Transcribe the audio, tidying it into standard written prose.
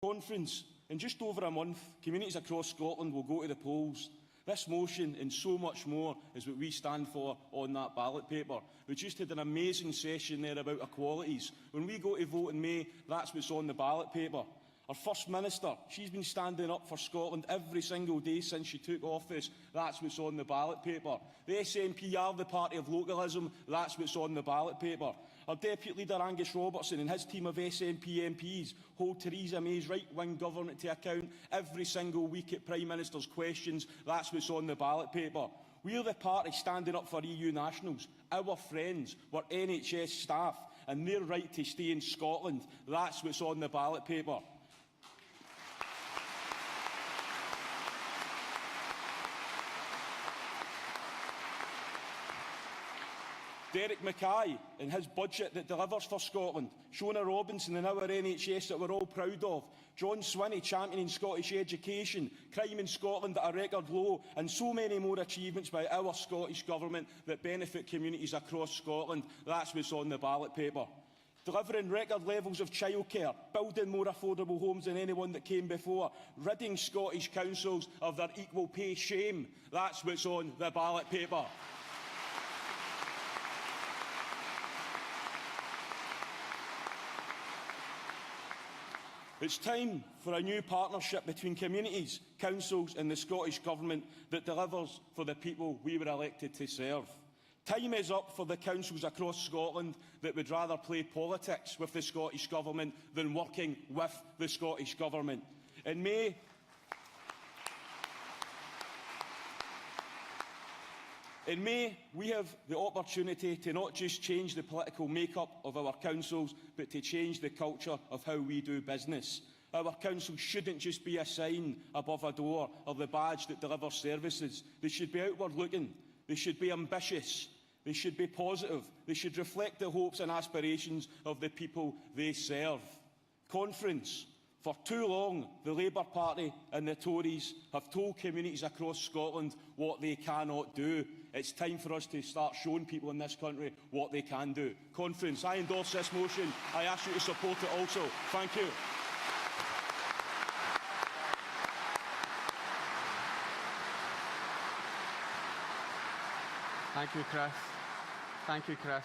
Conference. In just over a month, communities across Scotland will go to the polls. This motion and so much more is what we stand for on that ballot paper. We just had an amazing session there about equalities. When we go to vote in May, that's what's on the ballot paper. Our First Minister, she's been standing up for Scotland every single day since she took office. That's what's on the ballot paper. The SNP are the party of localism. That's what's on the ballot paper. Our Deputy Leader Angus Robertson and his team of SNP MPs hold Theresa May's right-wing government to account every single week at Prime Minister's questions. That's what's on the ballot paper. We're the party standing up for EU nationals, our friends, our NHS staff, and their right to stay in Scotland. That's what's on the ballot paper. Derek Mackay and his budget that delivers for Scotland, Shona Robinson and our NHS that we're all proud of, John Swinney championing Scottish education, crime in Scotland at a record low, and so many more achievements by our Scottish Government that benefit communities across Scotland. That's what's on the ballot paper. Delivering record levels of childcare, building more affordable homes than anyone that came before, ridding Scottish councils of their equal pay shame. That's what's on the ballot paper. It's time for a new partnership between communities, councils and the Scottish Government that delivers for the people we were elected to serve. Time is up for the councils across Scotland that would rather play politics with the Scottish Government than working with the Scottish Government. In May, we have the opportunity to not just change the political make-up of our councils, but to change the culture of how we do business. Our councils shouldn't just be a sign above a door or the badge that delivers services. They should be outward-looking. They should be ambitious. They should be positive. They should reflect the hopes and aspirations of the people they serve. Conference. For too long, the Labour Party and the Tories have told communities across Scotland what they cannot do. It's time for us to start showing people in this country what they can do. Conference, I endorse this motion. I ask you to support it also. Thank you. Thank you, Chris. Thank you, Chris.